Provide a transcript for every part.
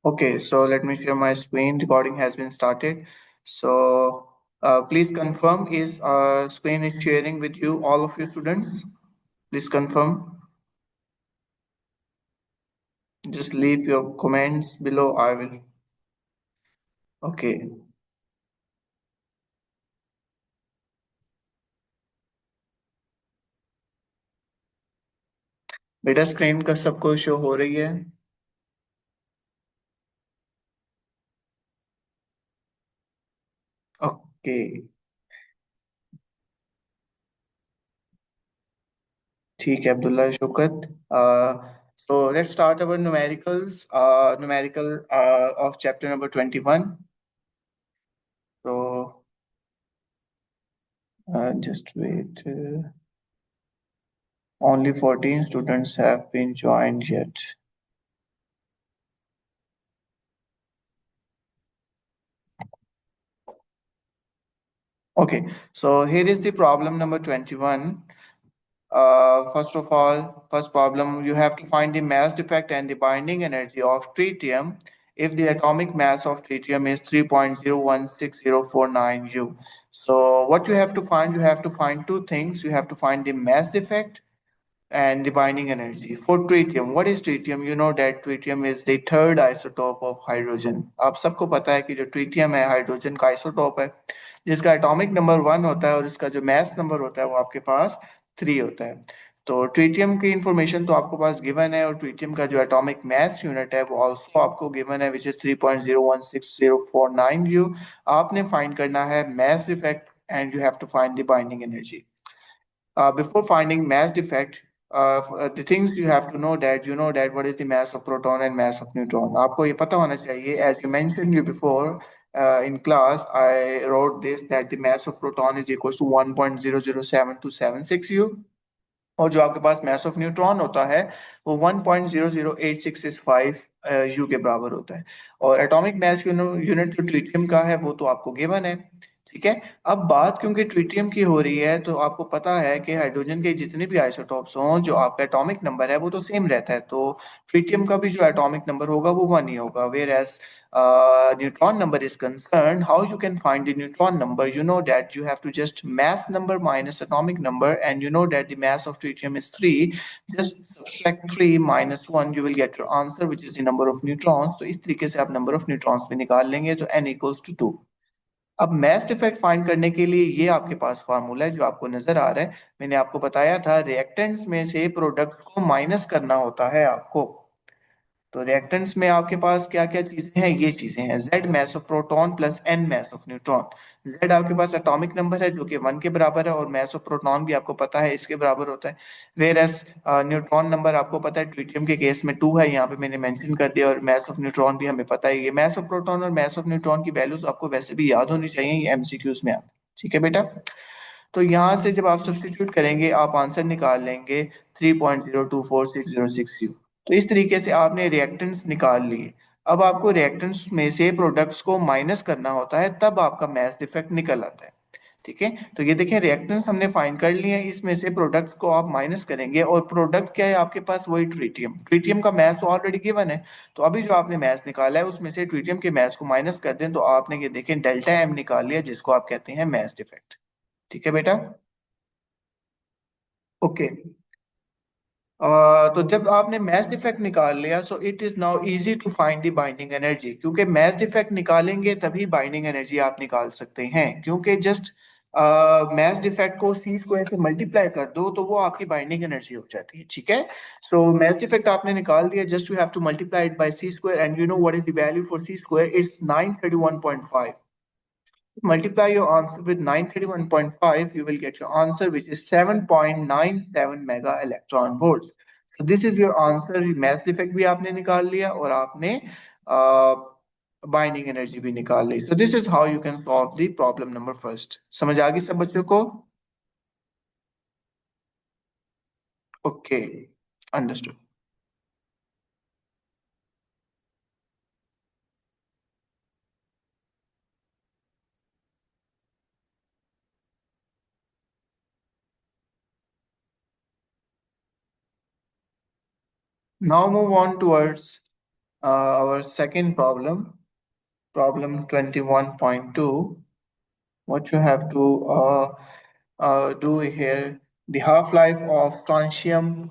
Okay, so let me share my screen. Recording has been started. So please confirm is screen is sharing with you, all of you students. Please confirm. Just leave your comments below. I will. Okay. बेटा screen का सबको show हो रही है? Okay, ठीक है Abdullah Shaukat. So let's start our numericals. Numerical of chapter number 21. So just wait. Only 14 students have been joined yet. Okay, so here is the problem number 21. First of all, first problem, you have to find the mass defect and the binding energy of tritium if the atomic mass of tritium is 3.016049 U. So what you have to find two things. You have to find the mass defect and the binding energy. For tritium, what is tritium? You know that tritium is the third isotope of hydrogen. आप सबको पता है कि जो tritium है hydrogen का isotope है, जिसका एटॉमिक नंबर 1 होता है और इसका जो मास नंबर होता है वो आपके पास 3 होता है. तो ट्रीटियम की इंफॉर्मेशन तो आपको पास गिवन है और ट्रीटियम का जो एटॉमिक मास यूनिट है वो ऑल्सो आपको गिवन है, विच इज 3.016049 यू. आपने फाइंड करना है mass effect and you have to find the binding energy. Before finding mass defect, the things you have to know that you know that what is the mass of proton and mass of neutron. आपको ये पता होना चाहिए. As you mentioned you before in class, I wrote this that the mass of proton is equals to 1.007 to 76 U. और जो आपके पास mass of neutron होता है वो 1.008665 U के बराबर होता है. और एटॉमिक मास यूनिट जो ट्रिटियम का है वो तो आपको गिवन है. ठीक है. अब बात क्योंकि ट्रिटियम की हो रही है तो आपको पता है कि हाइड्रोजन के जितने भी आइसोटॉप्स हों जो आपका एटॉमिक नंबर है वो तो सेम रहता है. तो ट्रिटियम का भी जो एटॉमिक नंबर होगा वो 1 ही होगा. Whereas neutron number is concerned, how you can find the neutron number? You know that you have to just mass number minus atomic number, and you know that the mass of tritium is 3. Just subtract 3 minus 1, you will get your answer, which is the number of neutrons. तो इस तरीके से आप number of neutrons भी निकाल लेंगे तो n equals to 2. अब मैस डिफेक्ट फाइंड करने के लिए ये आपके पास फार्मूला है जो आपको नजर आ रहा है. मैंने आपको बताया था रिएक्टेंट्स में से प्रोडक्ट्स को माइनस करना होता है आपको. तो रिएक्टेंट्स में आपके पास क्या क्या चीजें हैं? ये चीजें हैं Z mass of proton plus N mass of neutron. Z आपके पास एटॉमिक नंबर है जो कि 1 के बराबर है और मैस ऑफ प्रोटॉन भी आपको पता है इसके बराबर होता है. वेर एस न्यूट्रॉन नंबर आपको पता है ट्रिटियम के केस में 2 है, यहाँ पे मैंने मेंशन कर दिया. और मैस ऑफ न्यूट्रॉन भी हमें पता है. ये मैस ऑफ प्रोटॉन और मैस ऑफ न्यूट्रॉन की वैल्यूज आपको वैसे भी याद होनी चाहिए, ये एमसीक्यूज में आती. ठीक है बेटा. तो यहाँ से जब आप सब्स्टिट्यूट करेंगे आप आंसर निकाल लेंगे 3.024606 यू. तो इस तरीके से आपने रिएक्टेंट्स निकाल लिए. अब आपको रिएक्टेंट्स में से प्रोडक्ट्स को माइनस करना होता है तब आपका मैस डिफेक्ट निकल आता है. ठीक है. तो ये देखें रिएक्टेंट्स हमने फाइंड कर लिए हैं, इसमें से प्रोडक्ट्स को आप माइनस करेंगे और प्रोडक्ट क्या है आपके पास? वही ट्रीटियम. ट्रीटियम का मैस ऑलरेडी गिवन है. तो अभी जो आपने मैस निकाला है उसमें से ट्रीटियम के मैस को माइनस कर दें तो आपने ये देखें डेल्टा एम निकाल लिया जिसको आप कहते हैं मैस डिफेक्ट. ठीक है बेटा. ओके. तो जब आपने मैस डिफेक्ट निकाल लिया so it is now easy to find the binding energy, क्योंकि मैस डिफेक्ट निकालेंगे तभी बाइंडिंग एनर्जी आप निकाल सकते हैं. क्योंकि जस्ट मैस डिफेक्ट को सी स्क्वायर से मल्टीप्लाई कर दो तो वो आपकी बाइंडिंग एनर्जी हो जाती है. ठीक है. सो मैस डिफेक्ट आपने निकाल दिया. Just you have to multiply it by c square and you know what is the value for c square? It's 931.5. Multiply your answer with 931.5, you will get your answer, which is 7.97 mega electron volts. So this is your answer. Mass effect भी आपने निकाल लिया और आपने binding energy भी निकाल ली. So this is how you can solve the problem number first. समझ आ गई सब बच्चों को? Okay, understood. Now move on towards our second problem 21.2. What you have to do here, the half-life of strontium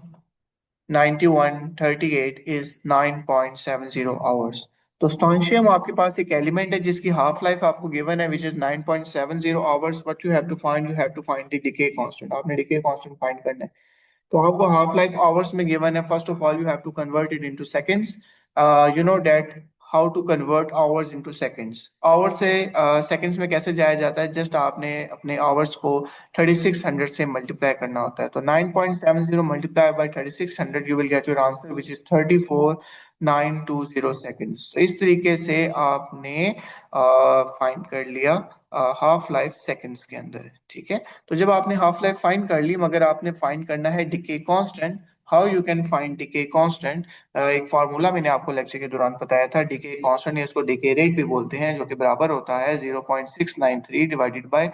9138 is 9.70 hours. तो strontium आपके पास एक element है जिसकी हाफ लाइफ आपको गिवन है which is 9.70 hours. What you have to find the decay constant. आपने decay constant find करना है. तो आपको हाफ लाइफ आवर्स में गिवन है. First of all you have to convert it into seconds. You know that how to convert hours into seconds. Hour से seconds में कैसे जाया जाता है, जस्ट आपने अपने आवर्स को 3600 से मल्टीप्लाई करना होता है. तो 9.70 multiply by 3600 you will get your answer which is 34920 seconds. तो इस तरीके से आपने फाइंड कर लिया हाफ लाइफ सेकंड्स के अंदर. ठीक है. तो जब आपने हाफ लाइफ फाइंड कर ली, मगर आपने फाइंड करना है decay constant. How you can find decay constant. एक फार्मूला मैंने आपको लेक्चर के दौरान बताया था. डिके कांस्टेंट इसको डिके रेट भी बोलते हैं, जो कि बराबर होता है 0.693 डिवाइडेड बाय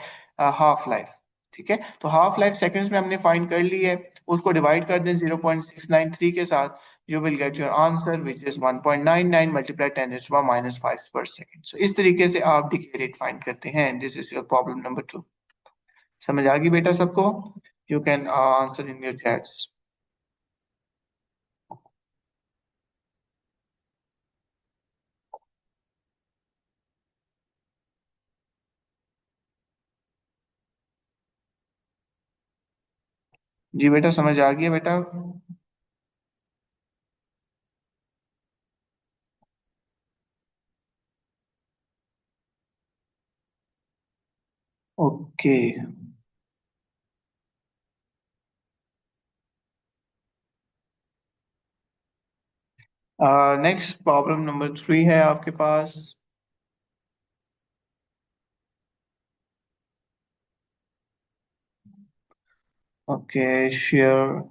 हाफ लाइफ. ठीक है. तो हाफ लाइफ सेकंड्स में हमने फाइंड कर ली है. उसको डिवाइड कर दें 0.693 के साथ. You will get your answer which is 1.99 multiply 10 raised to the minus 5 per second. So इस तरीके से आप डिके रेट फाइंड करते हैं. This is your problem number 2. समझ आ गई बेटा सबको? You can answer in your chats. जी बेटा, समझ आ गई है बेटा? ओके. नेक्स्ट प्रॉब्लम नंबर 3 है आपके पास. Okay, share.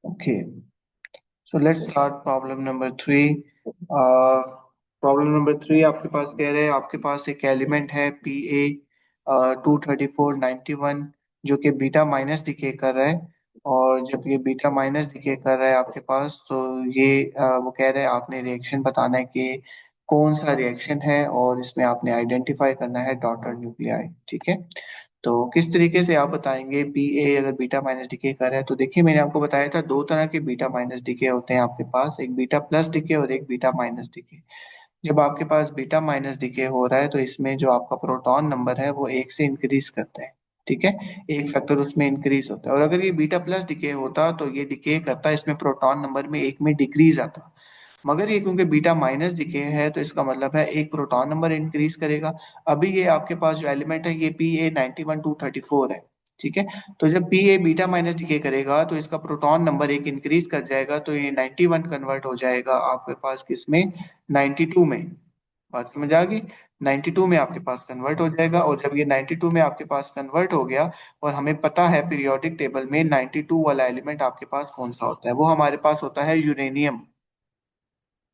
Okay. So let's start problem number 3. Problem number 3 आपके पास कह रहे हैं आपके पास एक एलिमेंट है पी ए 23491, जो कि बीटा माइनस डिके कर रहा है. और जब ये बीटा माइनस डिके कर रहा है आपके पास, तो ये वो कह रहे हैं आपने रिएक्शन बताना है कि कौन सा रिएक्शन है, और इसमें आपने आइडेंटिफाई करना है डॉटर न्यूक्लियाई. ठीक है. तो किस तरीके से आप बताएंगे पी ए अगर बीटा माइनस डीके कर रहा है? तो देखिए, मैंने आपको बताया था दो तरह के बीटा माइनस डीके होते हैं आपके पास, एक बीटा प्लस डीके और एक बीटा माइनस डीके. जब आपके पास बीटा माइनस डीके हो रहा है तो इसमें जो आपका प्रोटॉन नंबर है वो एक से इंक्रीज करता है. ठीक है. एक फैक्टर उसमें इंक्रीज होता है. और अगर ये बीटा प्लस डीके होता तो ये डीके करता है, इसमें प्रोटॉन नंबर में एक में डिक्रीज आता. मगर ये क्योंकि बीटा माइनस डीके है तो इसका मतलब है एक प्रोटॉन नंबर इंक्रीज करेगा. अभी ये आपके पास जो एलिमेंट है ये पी ए 91234 है. ठीक है. तो जब P A beta minus decay करेगा तो इसका प्रोटॉन नंबर एक इंक्रीज कर जाएगा, तो ये 91 कन्वर्ट हो जाएगा आपके पास किसमें? 92 में. बात समझ आ गई? 92 में आपके पास कन्वर्ट हो जाएगा. और जब ये 92 में आपके पास कन्वर्ट हो गया, और हमें पता है पीरियोडिक टेबल में 92 वाला एलिमेंट आपके पास कौन सा होता है, वो हमारे पास होता है यूरेनियम.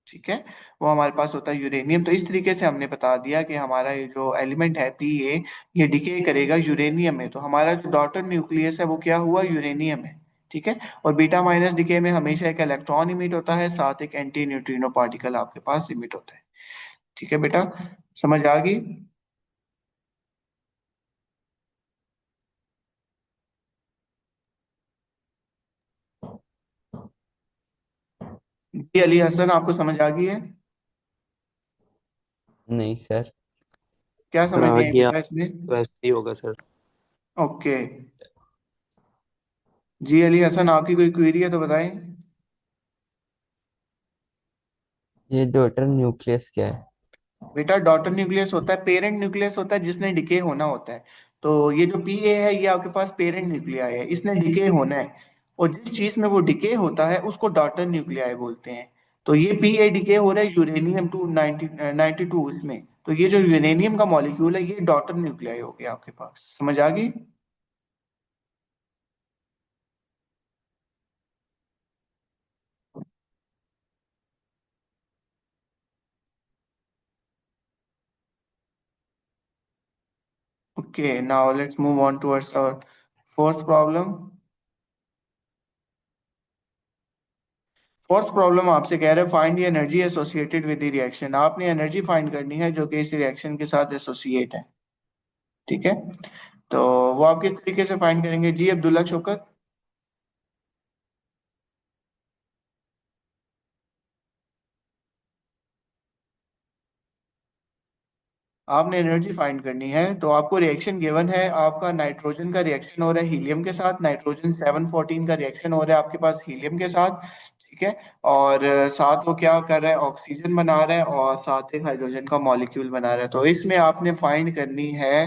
ठीक है. वो हमारे पास होता है यूरेनियम. तो इस तरीके से हमने बता दिया कि हमारा ये जो एलिमेंट है पी ए, ये डिके करेगा यूरेनियम में. तो हमारा जो डॉटर न्यूक्लियस है वो क्या हुआ? यूरेनियम है. ठीक है. और बीटा माइनस डिके में हमेशा एक इलेक्ट्रॉन इमिट होता है, साथ एक एंटी न्यूट्रिनो पार्टिकल आपके पास इमिट होता है. ठीक है बेटा, समझ आ गई? जी अली हसन, आपको समझ आ गई है? नहीं सर। क्या थोड़ा समझ नहीं आई आगे आप बेटा इसमें? तो ऐसे ही होगा सर। ओके. जी अली हसन, आपकी कोई क्वेरी है तो बताएं. ये डॉटर न्यूक्लियस क्या है? बेटा डॉटर न्यूक्लियस होता है, पेरेंट न्यूक्लियस होता है जिसने डिके होना होता है. तो ये जो पी ए है ये आपके पास पेरेंट न्यूक्लियाई है, इसने डिके होना है. और जिस चीज में वो डिके होता है उसको डॉटर न्यूक्लियाई बोलते हैं. तो ये पी ए डिके हो रहा है यूरेनियम 292 इसमें. तो ये जो यूरेनियम का मॉलिक्यूल है ये डॉटर न्यूक्लियाई हो गया आपके पास. समझ आ गई? Okay, now let's move on towards our fourth problem. Fourth problem आपसे कह रहे हैं find the energy associated with the reaction. आपने एनर्जी फाइंड करनी है जो कि इस रिएक्शन के साथ एसोसिएट है। ठीक है, तो वो आप किस तरीके से फाइंड करेंगे जी अब्दुल्ला शौकत? आपने एनर्जी फाइंड करनी है तो आपको रिएक्शन गिवन है, आपका नाइट्रोजन का रिएक्शन हो रहा है हीलियम के साथ, नाइट्रोजन 714 का रिएक्शन हो रहा है आपके पास हीलियम के साथ। ठीक है, और साथ वो क्या कर रहा है, ऑक्सीजन बना रहा है और साथ एक हाइड्रोजन का मॉलिक्यूल बना रहा है। तो इसमें आपने फाइंड करनी है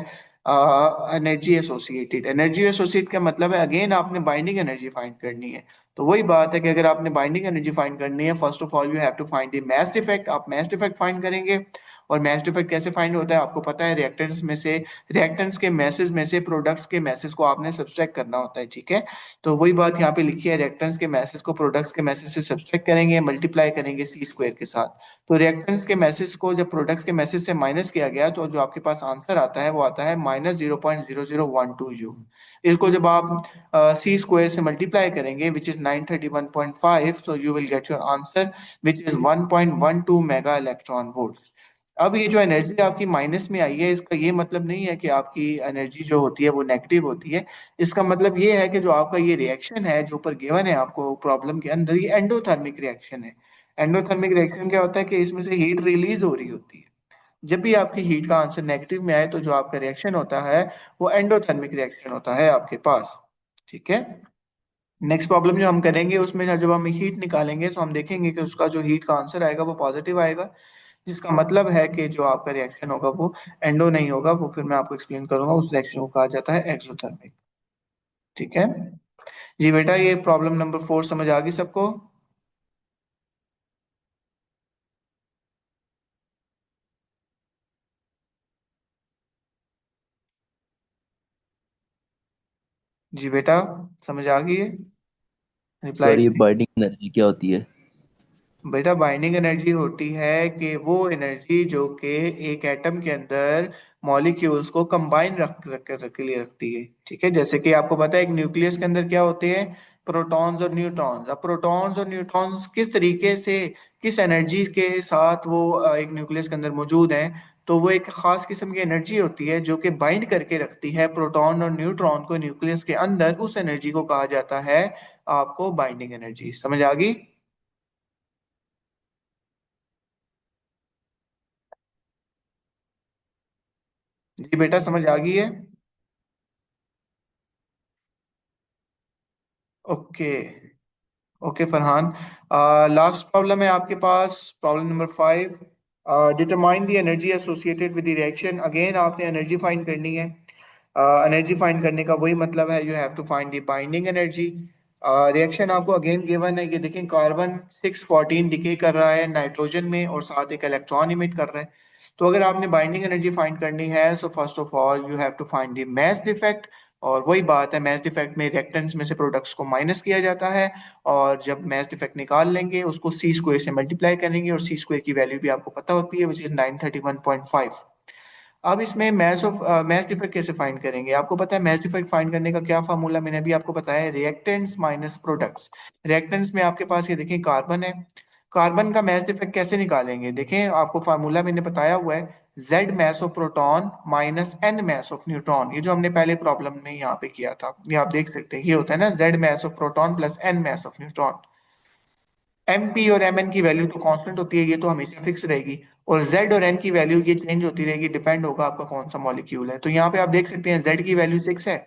एनर्जी एसोसिएटेड। एनर्जी एसोसिएट का मतलब है अगेन आपने बाइंडिंग एनर्जी फाइंड करनी है। तो वही बात है कि अगर आपने बाइंडिंग एनर्जी फाइंड करनी है, first of all you have to find the mass effect. आप मास इफेक्ट फाइंड करेंगे। और मास इफेक्ट कैसे फाइंड होता है आपको पता है, रिएक्टेंट्स में से, रिएक्टेंट्स के मैसेज में से प्रोडक्ट्स के मैसेज को आपने सब्सट्रैक्ट करना होता है। ठीक है, तो वही बात यहाँ पे लिखी है, रिएक्टेंट्स के मैसेज को प्रोडक्ट्स के मैसेज से सब्सट्रैक्ट करेंगे, मल्टीप्लाई करेंगे सी स्क्वायर के साथ। तो रिएक्टेंट्स के मैसेज को जब प्रोडक्ट्स के मैसेज से माइनस किया गया तो जो आपके पास आंसर आता है वो आता है -0.0012 जूल। इसको जब आप सी स्क्वायर से मल्टीप्लाई करेंगे which is 931.5, so you will get your answer which is 1.12 mega electron volts. अब ये जो एनर्जी आपकी माइनस में आई है इसका ये मतलब नहीं है कि आपकी एनर्जी जो होती है वो नेगेटिव होती है। इसका मतलब ये है कि जो आपका ये रिएक्शन है जो ऊपर गिवन है आपको प्रॉब्लम के अंदर, ये एंडोथर्मिक रिएक्शन है। एंडोथर्मिक रिएक्शन क्या होता है कि इसमें से हीट रिलीज हो रही होती है। जब भी आपकी हीट का आंसर नेगेटिव में आए तो जो आपका रिएक्शन होता है वो एंडोथर्मिक रिएक्शन होता है आपके पास। ठीक है, नेक्स्ट प्रॉब्लम जो हम करेंगे उसमें जब हम हीट निकालेंगे तो हम देखेंगे कि उसका जो हीट का आंसर आएगा वो पॉजिटिव आएगा, जिसका मतलब है कि जो आपका रिएक्शन होगा वो एंडो नहीं होगा, वो फिर मैं आपको एक्सप्लेन करूंगा। उस रिएक्शन को कहा जाता है एक्सोथर्मिक। ठीक है जी बेटा, ये प्रॉब्लम नंबर 4 समझ आ गई सबको? जी बेटा, समझ आ गई है? रिप्लाई। सर ये बाइंडिंग एनर्जी क्या होती है? बेटा बाइंडिंग एनर्जी होती है कि वो एनर्जी जो कि एक एटम के अंदर मॉलिक्यूल्स को कंबाइन रख के लिए रखती है। ठीक है, जैसे कि आपको पता है एक न्यूक्लियस के अंदर क्या होते हैं, प्रोटॉन्स और न्यूट्रॉन्स। अब प्रोटॉन्स और न्यूट्रॉन्स किस तरीके से, किस एनर्जी के साथ वो एक न्यूक्लियस के अंदर मौजूद हैं, तो वो एक खास किस्म की एनर्जी होती है जो कि बाइंड करके रखती है प्रोटॉन और न्यूट्रॉन को न्यूक्लियस के अंदर। उस एनर्जी को कहा जाता है आपको बाइंडिंग एनर्जी। समझ आ गई? जी बेटा, समझ आ गई है? Okay. Okay Farhan, last problem है आपके पास, problem number 5। Determine the energy associated with the reaction. Again आपने एनर्जी फाइंड करनी है। एनर्जी फाइंड करने का वही मतलब है, you have to find the binding energy. Reaction आपको अगेन गिवन है, ये देखें कार्बन 614 डिके कर रहा है नाइट्रोजन में और साथ एक इलेक्ट्रॉन इमिट कर रहा है। तो अगर आपने बाइंडिंग एनर्जी फाइंड करनी है so first of all you have to find the mass defect. और वही बात है, मास डिफेक्ट में रिएक्टेंट्स में से प्रोडक्ट्स को माइनस किया जाता है, और जब मास डिफेक्ट निकाल लेंगे उसको सी स्क्वायर से मल्टीप्लाई करेंगे, और सी स्क्वायर की वैल्यू भी आपको पता होती है विच इज 931.5। अब इसमें मैथ डिफेक्ट कैसे फाइंड करेंगे? आपको पता है मैथ डिफेक्ट फाइंड करने का क्या फार्मूला, मैंने अभी आपको बताया, रिएक्टेंट्स माइनस प्रोडक्ट्स। रिएक्टेंट्स में आपके पास ये देखें कार्बन है, कार्बन का मैथ डिफेक्ट कैसे निकालेंगे? देखें आपको फार्मूला मैंने बताया हुआ है, Z mass of proton minus N mass of neutron. ये जो हमने पहले प्रॉब्लम में यहाँ पे किया था, ये आप देख सकते हैं, ये होता है ना Z mass of proton plus N mass of neutron. M P और एम एन की वैल्यू तो कांस्टेंट होती है, ये तो हमेशा फिक्स रहेगी। और जेड और एन की वैल्यू ये चेंज होती रहेगी, डिपेंड होगा आपका कौन सा मॉलिक्यूल है। तो यहाँ पे आप देख सकते हैं जेड की वैल्यू 6 है,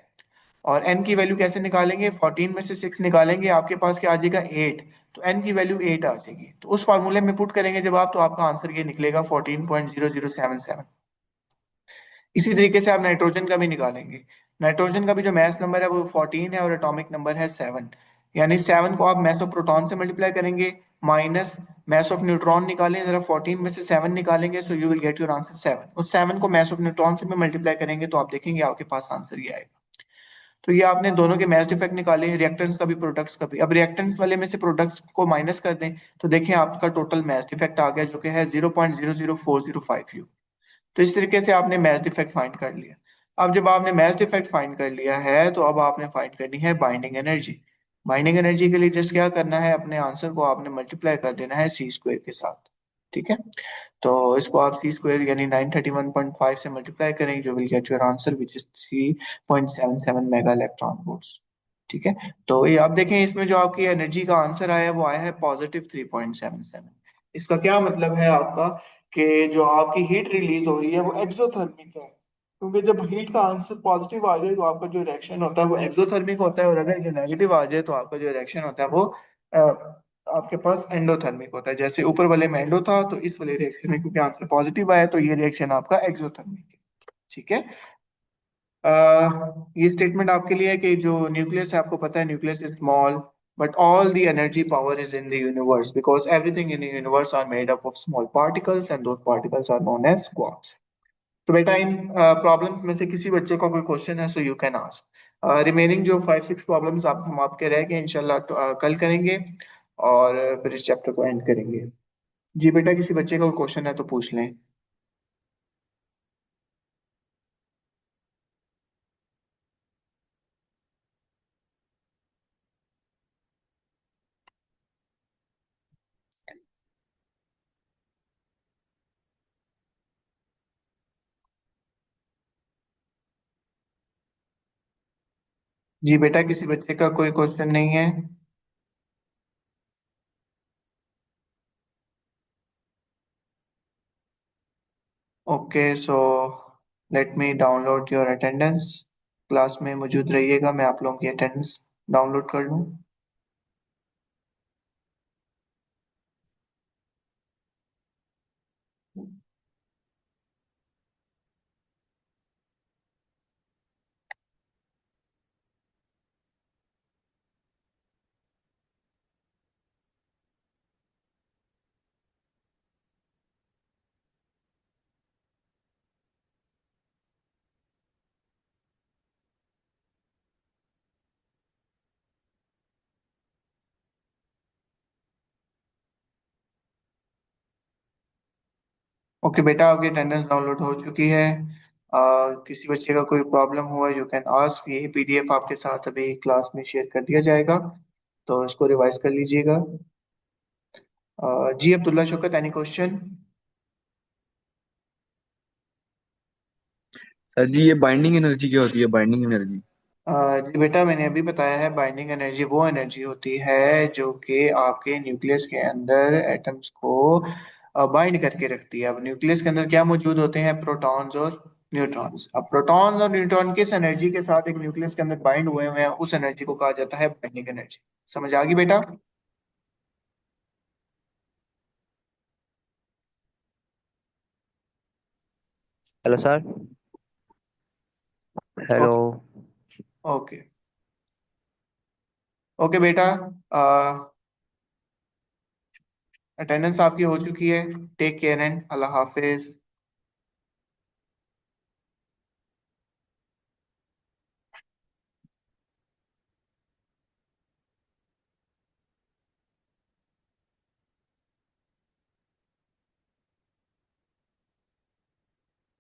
और एन की वैल्यू कैसे निकालेंगे, 14 में से 6 निकालेंगे, आपके पास क्या आ जाएगा 8। तो एन की वैल्यू 8 आ जाएगी, तो उस फार्मूले में पुट करेंगे जब आप, तो आपका आंसर ये निकलेगा 14.0077। इसी तरीके से आप नाइट्रोजन का भी निकालेंगे। नाइट्रोजन का भी जो मैस नंबर है वो 14 है और एटॉमिक नंबर है 7। यानी 7 को आप मैस ऑफ प्रोटॉन से मल्टीप्लाई करेंगे, माइनस मैस ऑफ न्यूट्रॉन निकालें जरा, 14 में से 7 निकालेंगे, so you will get your answer 7। उस 7 को मैस ऑफ न्यूट्रॉन से भी मल्टीप्लाई करेंगे तो आप देखेंगे आपके पास आंसर ये आएगा। तो ये आपने दोनों के मैच डिफेक्ट निकाले, रिएक्टेंट्स का भी प्रोडक्ट्स का भी। अब रिएक्टेंट्स वाले में से प्रोडक्ट्स को माइनस कर दें तो देखें आपका टोटल मैच डिफेक्ट आ गया जो कि है 0.00405 यू। तो इस तरीके से आपने मैच डिफेक्ट फाइंड कर लिया। अब जब आपने मैच इफेक्ट फाइंड कर लिया है तो अब आपने फाइंड करनी है बाइंडिंग एनर्जी। बाइंडिंग एनर्जी के लिए जस्ट क्या करना है, अपने आंसर को आपने मल्टीप्लाई कर देना है सी स्क्वायर के साथ। ठीक है, तो इसको आप सी स्क्वायर यानी 931.5 से मल्टीप्लाई करेंगे, जो will get your answer which is 3.77 mega electron volts. ठीक है, तो ये आप देखें इसमें जो आपकी एनर्जी का आंसर आया है वो आया है पॉजिटिव 3.77। इसका क्या मतलब है आपका, कि जो आपकी हीट रिलीज हो रही है वो एक्सोथर्मिक है, क्योंकि जब हीट का आंसर पॉजिटिव आ जाए तो आपका जो रिएक्शन होता है वो एक्सोथर्मिक होता है, और अगर ये नेगेटिव आ जाए तो आपका जो रिएक्शन होता है वो अ, आपके पास एंडोथर्मिक होता है। जैसे ऊपर वाले में एंडो था तो इस वाले रिएक्शन में क्योंकि आंसर पॉजिटिव आया तो ये रिएक्शन आपका एक्सोथर्मिक है। ठीक है, ये स्टेटमेंट आपके लिए है कि जो न्यूक्लियस है, आपको पता है nucleus is small but all the energy power is in the universe because everything in the universe are made up of small particles and those particles are known as quarks. तो बेटा इन problems में से किसी बच्चे का कोई question है so you can ask. Remaining जो 5-6 प्रॉब्लम्स आप हम आपके रह गए इंशाल्लाह तो, कल करेंगे और फिर इस चैप्टर को एंड करेंगे। जी बेटा, किसी बच्चे का कोई क्वेश्चन है तो पूछ लें। जी बेटा, किसी बच्चे का कोई क्वेश्चन नहीं है? Okay, so let me download your attendance. Class में मौजूद रहिएगा, मैं आप लोगों की अटेंडेंस डाउनलोड कर लूँ। ओके बेटा, आपकी अटेंडेंस डाउनलोड हो चुकी है। किसी बच्चे का कोई प्रॉब्लम हुआ यू कैन आस्क। ये पीडीएफ आपके साथ अभी क्लास में शेयर कर दिया जाएगा, तो इसको रिवाइज कर लीजिएगा। जी Abdullah Shaukat, any question? Sir जी, ये बाइंडिंग एनर्जी क्या होती है? Binding energy. जी बेटा, मैंने अभी बताया है बाइंडिंग एनर्जी वो एनर्जी होती है जो कि आपके न्यूक्लियस के अंदर एटम्स को बाइंड करके रखती है। अब न्यूक्लियस के अंदर क्या मौजूद होते हैं? प्रोटॉन्स और न्यूट्रॉन्स। अब प्रोटॉन्स और न्यूट्रॉन किस एनर्जी के साथ एक न्यूक्लियस के अंदर बाइंड हुए हुए हैं, उस एनर्जी को कहा जाता है बाइंडिंग एनर्जी। समझ आ गई बेटा? Hello sir. Hello. Okay, okay, okay बेटा, अटेंडेंस आपकी हो चुकी है। टेक केयर एंड अल्लाह हाफिज।